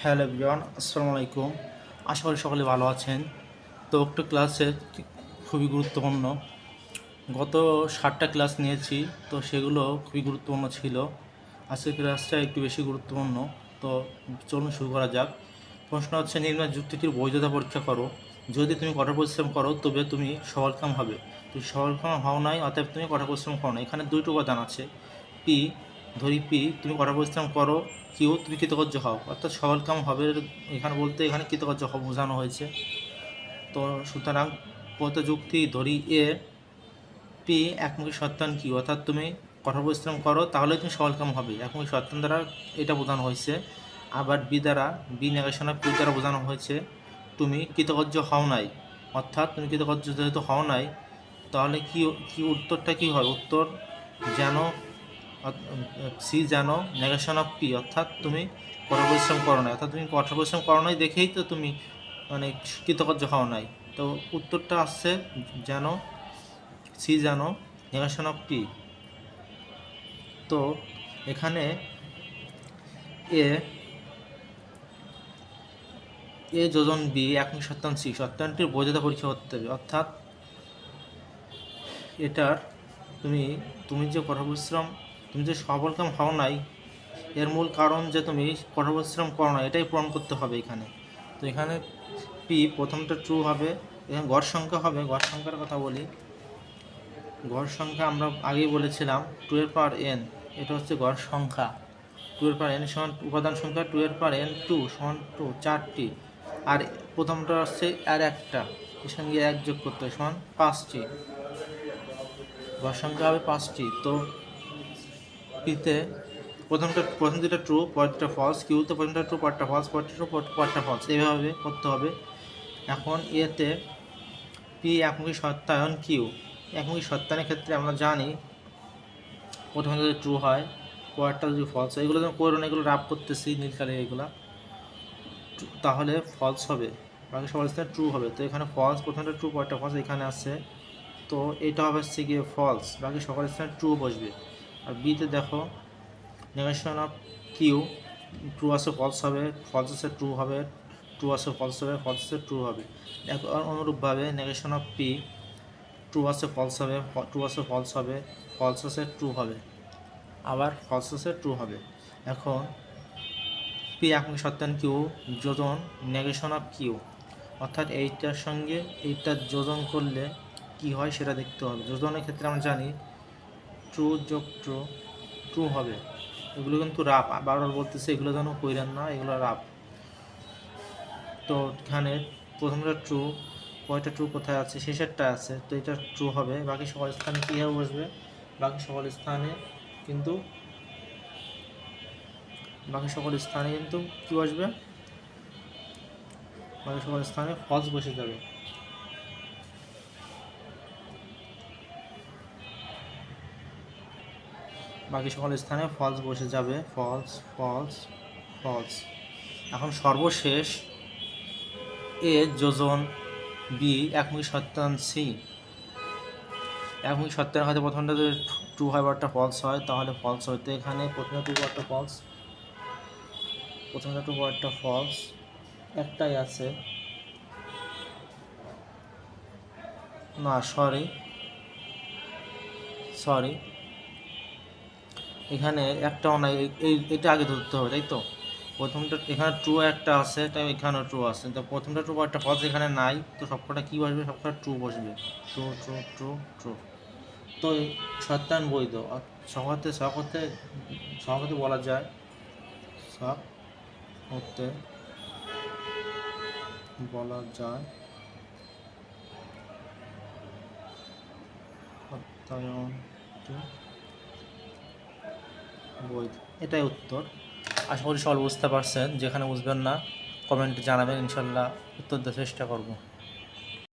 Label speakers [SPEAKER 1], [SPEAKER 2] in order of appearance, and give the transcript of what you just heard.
[SPEAKER 1] Hello everyone, আসসালামু আলাইকুম। আশা করি সকলে ভালো আছেন। তো একটা ক্লাসে খুবই গুরুত্বপূর্ণ, গত 7টা ক্লাস নিয়েছি, তো সেগুলো খুবই গুরুত্বপূর্ণ ছিল। আজকের ক্লাসটা একটু বেশি গুরুত্বপূর্ণ। তো চলুন শুরু করা যাক। প্রশ্ন হচ্ছে, নিম্ন যুক্তিটির বৈধতা পরীক্ষা করো। যদি তুমি কঠোর পরিশ্রম করো তবে তুমি সফলকাম হবে। তুমি সফলকাম হও নাই, অতএব তুমি কঠোর পরিশ্রম করো না। এখানে দুইটি উপাদান আছে। পি, ধরি পি, তুমি কঠোর পরিশ্রম করো। কিউ, তুমি কৃতকার্য হও। অর্থাৎ সফলকাম হবে এখানে বলতে এখানে কৃতকার্য হও বোঝানো হয়েছে। তো সুতরাং প্রত যুক্তি ধরি এ, পি একমুখী সত্যায়ন কিউ, অর্থাৎ তুমি কঠোর পরিশ্রম করো তাহলে তুমি সফলকাম হবে, একমুখী সত্যায়ন দ্বারা এটা বোঝানো হয়েছে। আবার বি দ্বারা, বি নেগেশন অফ কিউ দ্বারা বোঝানো হয়েছে তুমি কৃতকার্য হও নাই। অর্থাৎ তুমি কৃতকার্য যেহেতু হও নাই, তাহলে কি কি উত্তরটা কী হয়? উত্তর যেন সি যেন নেগেশন অফ পি, অর্থাৎ তুমি কঠোর পরিশ্রম করো নাই, অর্থাৎ তুমি কঠোর পরিশ্রম করো নাই দেখেই তো তুমি মানে কৃতকার্য হও নাই। তো উত্তরটা আসছে যেন সি যেন নেগেশন অফ পি। তো এখানে এ এ যোজন বি একমুখী সত্যায়ন সি, সত্যায়নটির বৈধতা পরীক্ষা করতে হবে। অর্থাৎ এটার তুমি তুমি যে কঠোর পরিশ্রম, তুমি যে সফলকাম হও নাই, এর মূল কারণ যে তুমি কঠোর পরিশ্রম করো না, এটাই প্রমাণ করতে হবে এখানে। তো এখানে পি প্রথমটা ট্রু হবে। এখানে গড় সংখ্যা হবে। গড় সংখ্যার কথা বলি। গড় সংখ্যা আমরা আগেই বলেছিলাম 2 এর পাওয়ার n, এটা হচ্ছে গড় সংখ্যা। 2 এর পাওয়ার n সমান উপাদান সংখ্যা 2 এর পাওয়ার n 2 সমান 2, 4টি। আর প্রথমটা হচ্ছে আর একটা, এর সঙ্গে এক যোগ করতে হয়, সমান 5টি। গড় সংখ্যা হবে 5টি। তো পিতে প্রথম দুটো ট্রু, পরেরটা ফলস। কিউতে প্রথমটা ট্রু, পরেরটা ফলস, পরেরটা ট্রু, পরেরটা ফলস, এইভাবে করতে হবে। এখন এতে পি একমুখী সত্যায়ন কিউ, একমুখী সত্যায়নের ক্ষেত্রে আমরা জানি প্রথমে যদি ট্রু হয়, পরেরটা যদি ফলস হয়, এগুলো যেন করো না, এগুলো রাব করতেছি নীল কালে, এগুলো তাহলে ফলস হবে, বাকি সবার স্থানে ট্রু হবে। তো এখানে ফলস, প্রথমটা ট্রু, পরেরটা ফলস এখানে আছে। তো এটা হবে হচ্ছে গিয়ে ফলস, বাকি সবার স্থানে ট্রু বসবে। আর বিতে দেখো নেগেশন অফ কিউ, ট্রু আছে ফলস হবে, ফলস আছে ট্রু হবে, ট্রু আছে ফলস হবে, ফলস আছে ট্রু হবে। অনুরূপভাবে নেগেশন অফ পি, ট্রু আছে ফলস হবে, ট্রু আছে ফলস হবে, ফলস আছে ট্রু হবে, আবার ফলস আছে ট্রু হবে। এখন পি একমুখী সত্যায়ন কিউ যোজন নেগেশন অফ কিউ, অর্থাৎ এইটার সঙ্গে এইটার যোজন করলে কি হয় সেটা দেখতে হবে। যোজনের ক্ষেত্রে আমরা জানি ট্রু যোগ ট্রু, ট্রু হবে। এগুলো কিন্তু রাপ, বারবার বলতেছে এগুলো যেন কইরেন না, এগুলো রাপ। তো এখানে প্রথমটা ট্রু, পরেরটা ট্রু কোথায় আছে? শেষেরটা আছে, তো এটা ট্রু হবে। বাকি সকল স্থানে কীভাবে বসবে? বাকি সকল স্থানে কিন্তু কী বসবে? বাকি সকল স্থানে ফলস বসে যাবে। বাকি সকল স্থানে ফলস বসে যাবে, ফলস ফলস ফলস। এখন সর্বশেষ এ যোজন বি একমুখী সত্যায়ন সি, একমুখী সত্যায়ন হয়তো প্রথমটা যদি ট্রু হয় বা একটা ফলস হয় তাহলে ফলস হইতে, এখানে প্রথমে ট্রু বা একটা ফলস, প্রথমটা ট্রু বা একটা ফলস একটাই আছে, না সরি এখানে একটাও নাই, এটা আগে ধরতে হবে, তাই তো? প্রথমটা এখানে ট্রু একটা আছে, তাই এখানেও ট্রু আছে, তো প্রথমটা ট্রু বা একটা ফলস এখানে নাই, তো সবকটা কী বসবে? সবকটা ট্রু বসবে, ট্রু ট্রু ট্রু ট্রু। তো এই সত্যায়ন বৈধ। সহকতে বলা যায়, সহকতে বলা যায় সত্যায়নটি বৈধ, এটাই উত্তর। আশা করি সকল বুঝতে পারছেন। যেখানে বুঝবেন না কমেন্টে জানাবেন, ইনশাল্লাহ উত্তর দেওয়ার চেষ্টা করব।